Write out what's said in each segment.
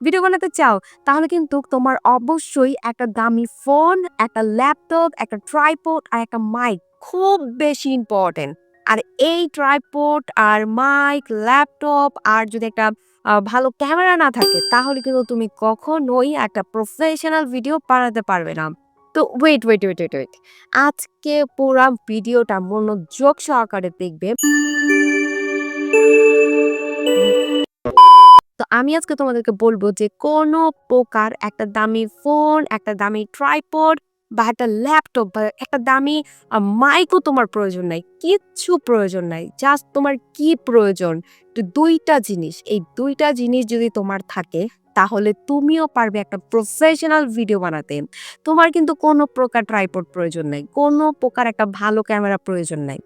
Video বানাতে চাও তাহলে কিন্তু তোমার অবশ্যই একটা দামি ফোন, একটা ল্যাপটপ, একটা ট্রাইপড আর একটা মাইক খুব বেশি ইম্পর্টেন্ট। আর এই ট্রাইপড আর মাইক, ল্যাপটপ আর যদি একটা ভালো ক্যামেরা না থাকে তাহলে কিন্তু তুমি কখনোই একটা প্রফেশনাল ভিডিও বানাতে পারবে না। তো ওয়েট। আজকে পুরা ভিডিওটা মনোযোগ সহকারে দেখবে। তো আমি আজকে তোমাদেরকে বলবো যে কোনো প্রকার একটা দামি ফোন, একটা দামি ট্রাইপড বা একটা ল্যাপটপ বা একটা দামি মাইকও তোমার প্রয়োজন নাই। কিচ্ছু প্রয়োজন নাই। জাস্ট তোমার কি প্রয়োজন? তো ২ টা জিনিস। এই ২ টা জিনিস যদি তোমার থাকে তাহলে তুমিও পারবে একটা প্রফেশনাল ভিডিও বানাতে। তোমার কিন্তু কোনো প্রকার ট্রাইপড প্রয়োজন নাই। কোনো প্রকার একটা ভালো ক্যামেরা প্রয়োজন নাই।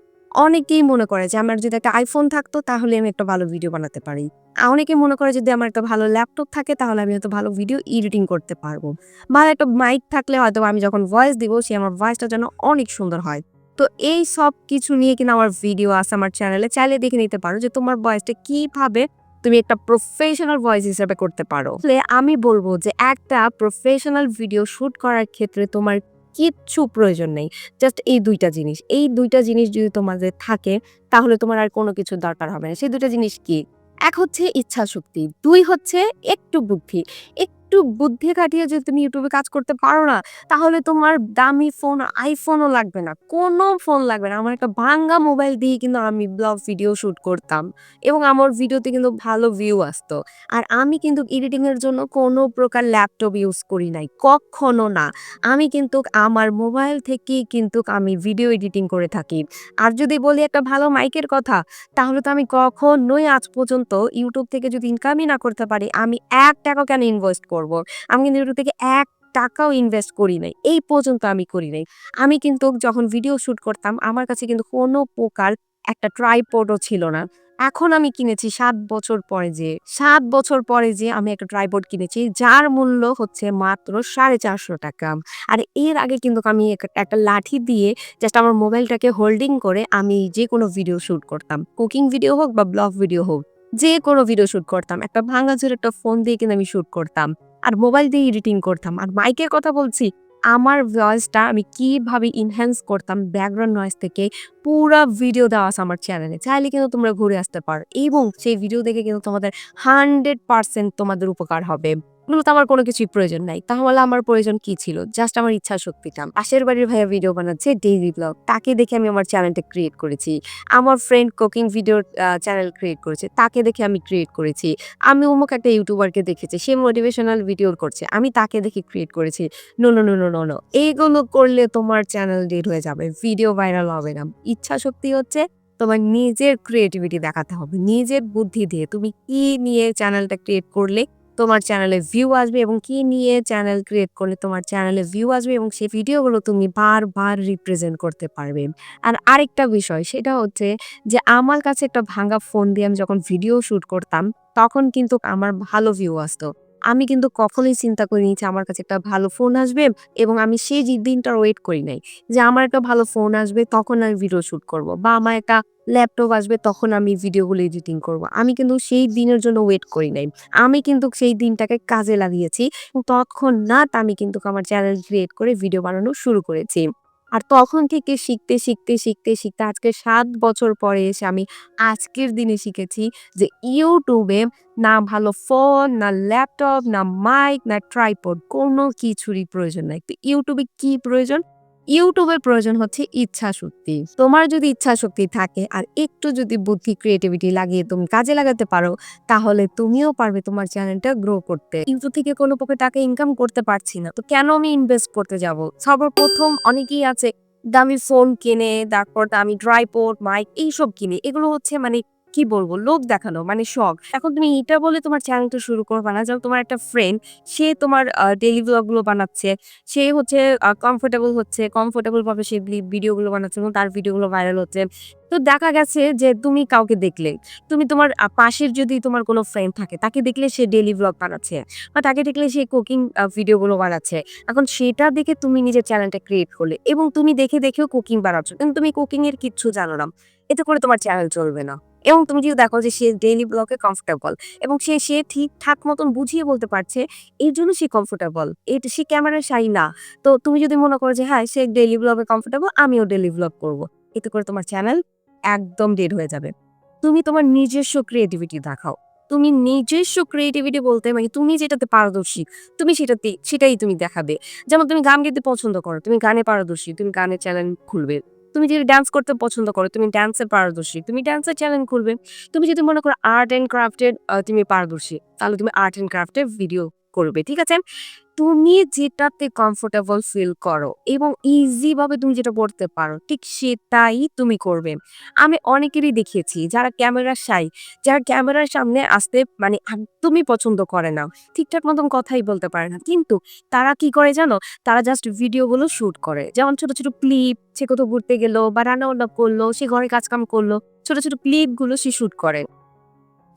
অনেকেই মনে করে যে আমার যদি একটা iPhone থাকতো তাহলে আমি একটা ভালো ভিডিও বানাতে পারি। অনেকে মনে করে যদি আমার একটা ভালো ল্যাপটপ থাকে তাহলে আমি হয়তো ভালো ভিডিও এডিটিং করতে পারবো। ভালো একটা মাইক থাকলে হয়তো আমি যখন ভয়েস দিব সে আমার ভয়েসটা যেন অনেক সুন্দর হয়। তো এই সব কিছু নিয়ে কিনা আমার ভিডিও আছে আমার চ্যানেলে। চাইলে দেখে নিতে পারো যে তোমার ভয়েসটা কিভাবে তুমি একটা প্রফেশনাল ভয়েস হিসেবে করতে পারো। আসলে আমি বলব যে একটা প্রফেশনাল ভিডিও শুট করার ক্ষেত্রে তোমার কিচ্ছু প্রয়োজন নেই। জাস্ট এই ২ টা জিনিস। এই ২ টা জিনিস যদি তোমাদের থাকে তাহলে তোমার আর কোনো কিছুর দরকার হবে না। সেই ২ টা জিনিস কি? ১ হচ্ছে ইচ্ছাশক্তি, ২ হচ্ছে একটু বুদ্ধি। একটু বুদ্ধি খাটিয়ে যদি তুমি YouTube এ কাজ করতে পারো না, তাহলে তোমার দামি ফোন, iPhone ও লাগবে না। কোনো ফোন লাগবে না। আমার একটা ভাঙ্গা মোবাইল দিয়েই কিন্তু আমি ব্লগ ভিডিও শুট করতাম এবং আমার ভিডিওতে কিন্তু ভালো ভিউ আসতো। আর আমি কিন্তু এডিটিং এর জন্য কোনো প্রকার ল্যাপটপ ইউজ করি নাই। কক্ষনো না। আমি কিন্তু আমার মোবাইল থেকেই কিন্তু আমি ভিডিও এডিটিং করে থাকি। আর যদি বলি একটা ভালো মাইকের কথা, তাহলে তো আমি কখনোই আজ পর্যন্ত YouTube থেকে যদি ইনকামই না করতে পারি, আমি ৳১ কেন ইনভেস্ট করব? আমি কিন্তু YouTube থেকে ৳১ ইনভেস্ট করি নাই। এই পর্যন্ত আমি করি নাই। আমি কিন্তু যখন ভিডিও শুট করতাম, আমার কাছে কিন্তু কোনো প্রকার একটা ট্রাইপডও ছিল না। এখন আমি কিনেছি ৭ বছর পরে যেয়ে আমি একটা ট্রাইপড কিনেছি, যার মূল্য হচ্ছে মাত্র ৳৪৫০ আর এর আগে কিন্তু আমি একটা লাঠি দিয়ে জাস্ট আমার মোবাইলটাকে হোল্ডিং করে আমি যেকোনো ভিডিও শুট করতাম। কুকিং ভিডিও হোক বা ব্লগ ভিডিও হোক, যেকোনো ভিডিও শুট করতাম। একটা ভাঙাচোরা একটা ফোন দিয়ে কিন্তু আমি শুট করতাম। আর মোবাইল দিয়ে এডিটিং করতাম। আর মাইকের কথা বলছি, আমার ভয়েসটা আমি কিভাবে এনহ্যান্স করতাম ব্যাকগ্রাউন্ড নয়েজ থেকে পুরা ভিডিও দেওয়া আছে আমার চ্যানেলে। চাইলে কিন্তু তোমরা ঘুরে আসতে পারো এবং সেই ভিডিও দেখে কিন্তু তোমাদের 100% তোমাদের উপকার হবে। মূলত আমার কোনো কিছুই প্রয়োজন নাই। তাহলে আমার প্রয়োজন কি ছিল? জাস্ট আমার ইচ্ছাশক্তিটা। পাশের বাড়ির ভাইয়া ভিডিও বানাচ্ছে ডেইলি ব্লগ। তাকে দেখে আমি আমার চ্যানেলটা ক্রিয়েট করেছি। আমার ফ্রেন্ড কুকিং ভিডিওর চ্যানেল ক্রিয়েট করেছে। তাকে দেখে আমি ক্রিয়েট করেছি। আমি অমুক একটা ইউটিউবারকে দেখেছি। সে মোটিভেশনাল ভিডিও করছে। আমি তাকে দেখে ক্রিয়েট করেছি। নো। এগুলো করলে তোমার চ্যানেল ডেড হয়ে যাবে। ভিডিও ভাইরাল হবে না। ইচ্ছাশক্তি হচ্ছে তোমার নিজের ক্রিয়েটিভিটি দেখাতে হবে। নিজের বুদ্ধি দিয়ে তুমি কি নিয়ে চ্যানেলটা ক্রিয়েট করলে তোমার চ্যানেলে ভিউ আসবে এবং কি নিয়ে চ্যানেল ক্রিয়েট করলে তোমার চ্যানেলে ভিউ আসবে এবং সেই ভিডিওগুলো তুমি বারবার রিপ্রেজেন্ট করতে পারবে। আর আরেকটা বিষয় সেটা হচ্ছে যে আমার কাছে একটা ভাঙা ফোন দিয়ে আমি যখন ভিডিও শুট করতাম তখন কিন্তু আমার ভালো ভিউ আসতো। আমি কিন্তু কখনোই চিন্তা করিনি যে আমার কাছে একটা ভালো ফোন আসবে এবং আমি সেই দিনটার ওয়েট করি নাই। যে আমার একটা ভালো ফোন আসবে তখন আমি ভিডিও শুট করব বা আমার একটা ল্যাপটপ আসবে তখন আমি ভিডিওগুলো এডিটিং করব। আমি কিন্তু সেই দিনের জন্য ওয়েট করি নাই। আমি কিন্তু সেই দিনটাকে কাজে লাগিয়েছি। তৎক্ষণাৎ আমি কিন্তু আমার চ্যানেল ক্রিয়েট করে ভিডিও বানানো শুরু করেছি। আর তখন থেকে শিখতে আজকে ৭ বছর পরে এসে আমি আজকের দিনে শিখেছি যে YouTube এ না ভালো ফোন, না ল্যাপটপ, না মাইক, না ট্রাইপড কোনো কিছুরই প্রয়োজন নাই। তো YouTube এ কি প্রয়োজন? YouTube এর প্রয়োজন হচ্ছে ইচ্ছাশক্তি। তোমার যদি ইচ্ছাশক্তি থাকে আর একটু যদি বুদ্ধি ক্রিয়েটিভিটি লাগিয়ে তুমি কাজে লাগাতে পারো তাহলে তুমিও পারবে তোমার চ্যানেলটা গ্রো করতে। YouTube থেকে কোনো প্রকার টাকা ইনকাম করতে পারছি না। তো কেন আমি ইনভেস্ট করতে যাব? সর্বপ্রথম অনেকেই আছে দামি ফোন কেনে, তারপর দামি ট্রাইপড, মাইক এইসব কিনে। এগুলো হচ্ছে মানে কি বলবো? লোক দেখানো মানে শখ। এখন তুমি এটা বলে তোমার চ্যানেলটা শুরু করবা না। যেমন তোমার একটা ফ্রেন্ড সে তোমার ডেইলি ভ্লগ গুলো বানাচ্ছে। সে হচ্ছে কমফোর্টেবল ভাবে সে ভিডিওগুলো বানাচ্ছে এবং তার ভিডিওগুলো ভাইরাল হচ্ছে। তো দেখা গেছে যে তুমি কাউকে দেখলে, তুমি তোমার পাশের যদি তোমার কোনো ফ্রেন্ড থাকে তাকে দেখলে সে ডেইলি ভ্লগ বানাচ্ছে বা তাকে দেখলে সে কুকিং ভিডিওগুলো বানাচ্ছে। এখন সেটা দেখে তুমি নিজের চ্যানেলটা ক্রিয়েট করলে এবং তুমি দেখেও কুকিং বানাচ্ছ। কিন্তু তুমি কুকিং এর কিচ্ছু জানো না। এতে করে তোমার চ্যানেল চলবে না। এবং তুমি যদি দেখো যে সে ডেইলি ব্লগে কমফোর্টেবল এবং সে ঠিকঠাক মতন বুঝিয়ে বলতে পারছে, এর জন্য সে কমফোর্টেবল। এটা সে ক্যামেরার শাই না। তো তুমি যদি মনে করো যে হ্যাঁ, সে ডেইলি ব্লগে কমফোর্টেবল, আমিও ডেইলি ব্লগ করব। এতে করে তোমার চ্যানেল একদম ডেড হয়ে যাবে। তুমি তোমার নিজস্ব ক্রিয়েটিভিটি দেখাও। তুমি নিজস্ব ক্রিয়েটিভিটি বলতে মানে তুমি যেটাতে পারদর্শী, তুমি সেটাই তুমি দেখাবে। যেমন তুমি গান গাইতে পছন্দ করো, তুমি গানে পারদর্শী, তুমি গানের চ্যানেল খুলবে। তুমি যদি ডান্স করতে পছন্দ করো, তুমি ডান্সে পারদর্শী, তুমি ডান্সের চ্যানেল খুলবে। তুমি যদি মনে করো আর্ট অ্যান্ড ক্রাফটের তুমি পারদর্শী, তাহলে তুমি আর্ট অ্যান্ড ক্রাফটের ভিডিও করবে। ঠিক আছে? তুমি যেটাতে কমফোর্টেবল ফিল করো এবং ইজি ভাবে তুমি যেটা করতে পারো, ঠিক সেটাই তুমি করবে। আমি অনেকেরই দেখিয়েছি যারা ক্যামেরার শাই, যারা ক্যামেরার সামনে আসতে মানে একদমই পছন্দ করে না। ঠিকঠাক মতন কথাই বলতে পারে না। কিন্তু তারা কি করে জানো? তারা জাস্ট ভিডিওগুলো শুট করে। যেমন ছোট, ছোট ক্লিপ, সে কোথাও ঘুরতে গেল বা রান্না-বান্না করলো, সে ঘরে কাজকাম করলো। ছোট, ছোট ক্লিপগুলো সে শুট করে।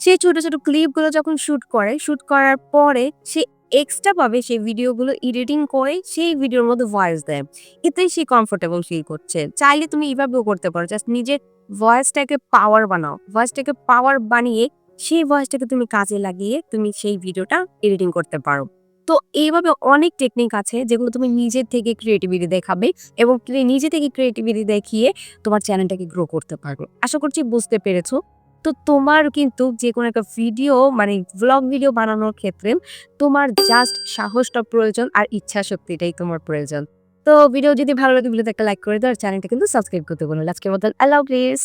সেই ছোট, ছোট ক্লিপগুলো যখন শুট করে, শুট করার পরে সে এক্সট্রা ভাবে সেই ভিডিওগুলো এডিটিং করে সেই ভিডিওর মধ্যে ভয়েস দেয়। এতেই সে কমফোর্টেবল ফিল করছে। চাইলে তুমি এভাবেও করতে পারো। জাস্ট নিজের ভয়েসটাকে পাওয়ার বানাও। ভয়েসটাকে পাওয়ার বানিয়ে সেই ভয়েসটাকে তুমি কাজে লাগিয়ে তুমি সেই ভিডিওটা এডিটিং করতে পারো। তো এইভাবে অনেক টেকনিক আছে যেগুলো তুমি নিজের থেকে ক্রিয়েটিভিটি দেখাবে এবং নিজে থেকে ক্রিয়েটিভিটি দেখিয়ে তোমার চ্যানেলটাকে গ্রো করতে পারবে। আশা করছি বুঝতে পেরেছো। তো তোমার কিন্তু যেকোনো একটা ভিডিও মানে ভ্লগ ভিডিও বানানোর ক্ষেত্রে তোমার জাস্ট সাহসটা প্রয়োজন আর ইচ্ছাশক্তিটাই তোমার প্রয়োজন। তো ভিডিও যদি ভালো লাগে ভিডিওতে একটা লাইক করে দাও আর চ্যানেলটা কিন্তু সাবস্ক্রাইব করতে ভুলো না। আজকের মতন আল্লাহ হাফেজ।